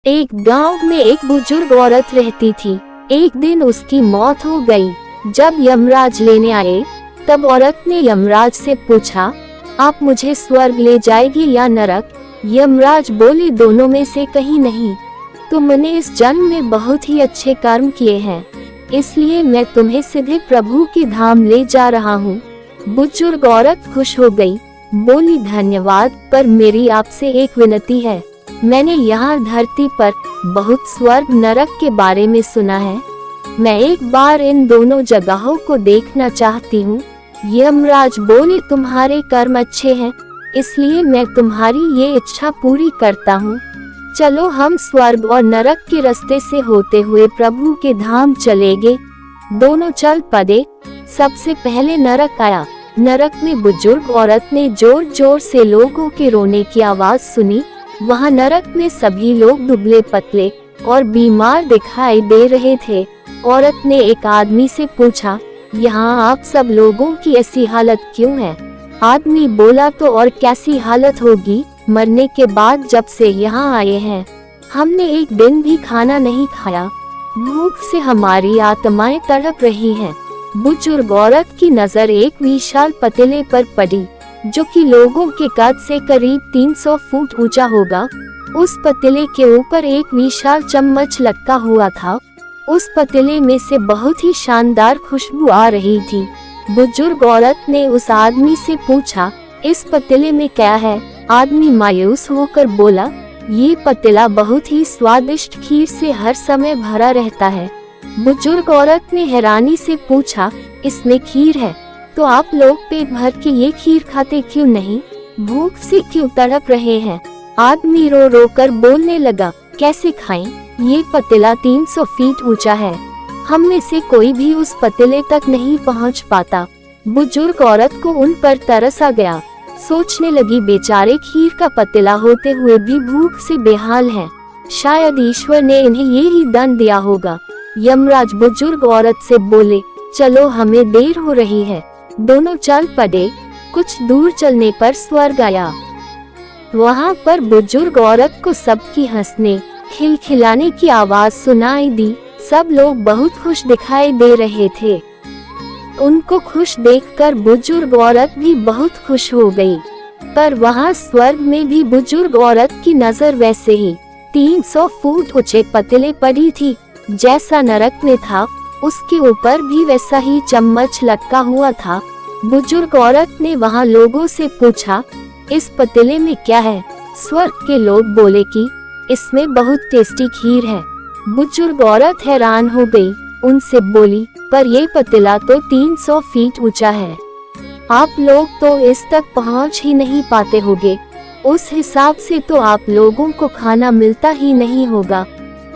एक गांव में एक बुजुर्ग औरत रहती थी। एक दिन उसकी मौत हो गई। जब यमराज लेने आए तब औरत ने यमराज से पूछा, आप मुझे स्वर्ग ले जाएगी या नरक? यमराज बोले, दोनों में से कहीं नहीं। तुमने इस जन्म में बहुत ही अच्छे कर्म किए हैं, इसलिए मैं तुम्हें सीधे प्रभु के धाम ले जा रहा हूँ। बुजुर्ग औरत खुश हो गई, बोली, धन्यवाद, पर मेरी आपसे एक विनती है। मैंने यहाँ धरती पर बहुत स्वर्ग नरक के बारे में सुना है। मैं एक बार इन दोनों जगहों को देखना चाहती हूँ। यमराज बोले, तुम्हारे कर्म अच्छे हैं, इसलिए मैं तुम्हारी ये इच्छा पूरी करता हूँ। चलो हम स्वर्ग और नरक के रास्ते से होते हुए प्रभु के धाम चलेंगे। दोनों चल पड़े। सबसे पहले नरक आया। नरक में बुजुर्ग औरत ने जोर जोर से लोगों के रोने की आवाज सुनी। वहाँ नरक में सभी लोग दुबले पतले और बीमार दिखाई दे रहे थे। औरत ने एक आदमी से पूछा, यहाँ आप सब लोगों की ऐसी हालत क्यों है? आदमी बोला, तो और कैसी हालत होगी, मरने के बाद जब से यहाँ आए हैं हमने एक दिन भी खाना नहीं खाया। भूख से हमारी आत्माएं तड़प रही हैं। बुजुर्ग औरत की नजर एक विशाल पतीले पर पड़ी, जो कि लोगों के कद से करीब 300 फुट ऊंचा होगा। उस पतीले के ऊपर एक विशाल चम्मच लटका हुआ था। उस पतीले में से बहुत ही शानदार खुशबू आ रही थी। बुजुर्ग औरत ने उस आदमी से पूछा, इस पतीले में क्या है? आदमी मायूस होकर बोला, ये पतीला बहुत ही स्वादिष्ट खीर से हर समय भरा रहता है। बुजुर्ग औरत ने हैरानी से पूछा, इसमें खीर है, तो आप लोग पेट भर के ये खीर खाते क्यों नहीं? भूख से क्यों तड़प रहे हैं? आदमी रो रो कर बोलने लगा, कैसे खाएं? ये पतीला 300 फीट ऊंचा है, हम में से कोई भी उस पतीले तक नहीं पहुंच पाता। बुजुर्ग औरत को उन पर तरस आ गया। सोचने लगी, बेचारे खीर का पतीला होते हुए भी भूख से बेहाल हैं। शायद ईश्वर ने इन्हें ये ही दंड दिया होगा। यमराज बुजुर्ग औरत से बोले, चलो हमें देर हो रही है। दोनों चल पड़े। कुछ दूर चलने पर स्वर्ग आया। वहाँ पर बुजुर्ग औरत को सबकी हंसने खिलखिलाने की आवाज सुनाई दी। सब लोग बहुत खुश दिखाई दे रहे थे। उनको खुश देखकर बुजुर्ग औरत भी बहुत खुश हो गई। पर वहाँ स्वर्ग में भी बुजुर्ग औरत की नजर वैसे ही 300 फुट ऊंचे पतीले पड़ी थी जैसा नरक में था। उसके ऊपर भी वैसा ही चम्मच लटका हुआ था। बुजुर्ग औरत ने वहाँ लोगों से पूछा, इस पतीले में क्या है? स्वर्ग के लोग बोले कि इसमें बहुत टेस्टी खीर है। बुजुर्ग औरत हैरान हो गई, उनसे बोली, पर ये पतीला तो 300 फीट ऊंचा है, आप लोग तो इस तक पहुंच ही नहीं पाते होगे। उस हिसाब से तो आप लोगों को खाना मिलता ही नहीं होगा।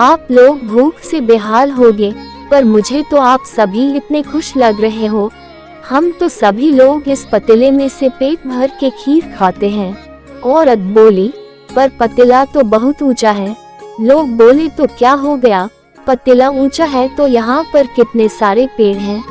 आप लोग भूख से बेहाल होगे, पर मुझे तो आप सभी इतने खुश लग रहे हो। हम तो सभी लोग इस पतीले में से पेट भर के खीर खाते हैं। औरत बोली, पर पतीला तो बहुत ऊंचा है। लोग बोले, तो क्या हो गया, पतीला ऊंचा है तो यहाँ पर कितने सारे पेड़ हैं।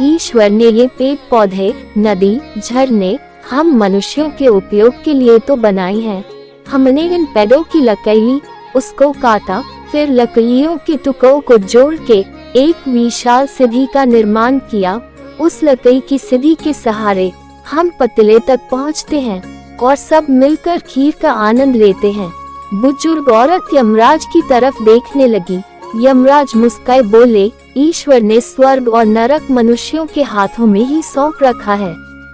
ईश्वर ने ये पेड़ पौधे, नदी, झरने हम मनुष्यों के उपयोग के लिए तो बनाई हैं। हमने इन पेड़ों की लकड़ी उसको काटा, फिर लकड़ियों के टुकड़ों को जोड़ के एक विशाल सीढ़ी का निर्माण किया। उस लकड़ी की सीढ़ी के सहारे हम पतीले तक पहुँचते हैं और सब मिलकर खीर का आनंद लेते हैं। बुजुर्ग औरत यमराज की तरफ देखने लगी। यमराज मुस्काए, बोले, ईश्वर ने स्वर्ग और नरक मनुष्यों के हाथों में ही सौंप रखा है।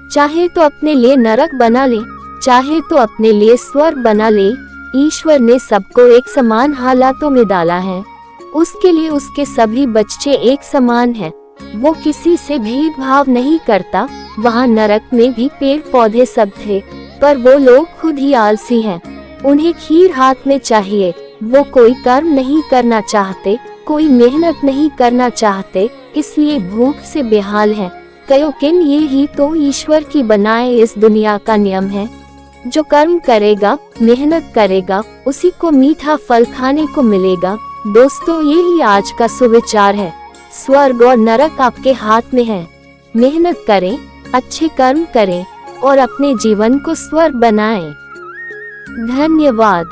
चाहे तो अपने लिए नरक बना ले, चाहे तो अपने लिए स्वर्ग बना ले। ईश्वर ने सबको एक समान हालातों में डाला है। उसके लिए उसके सभी बच्चे एक समान हैं। वो किसी से भेदभाव नहीं करता। वहाँ नरक में भी पेड़ पौधे सब थे, पर वो लोग खुद ही आलसी हैं। उन्हें खीर हाथ में चाहिए। वो कोई कर्म नहीं करना चाहते, कोई मेहनत नहीं करना चाहते, इसलिए भूख से बेहाल हैं। क्योंकि ये ही तो ईश्वर की बनाए इस दुनिया का नियम है। जो कर्म करेगा, मेहनत करेगा, उसी को मीठा फल खाने को मिलेगा। दोस्तों, ये ही आज का सुविचार है। स्वर्ग और नरक आपके हाथ में है। मेहनत करें, अच्छे कर्म करें और अपने जीवन को स्वर्ग बनाएं। धन्यवाद।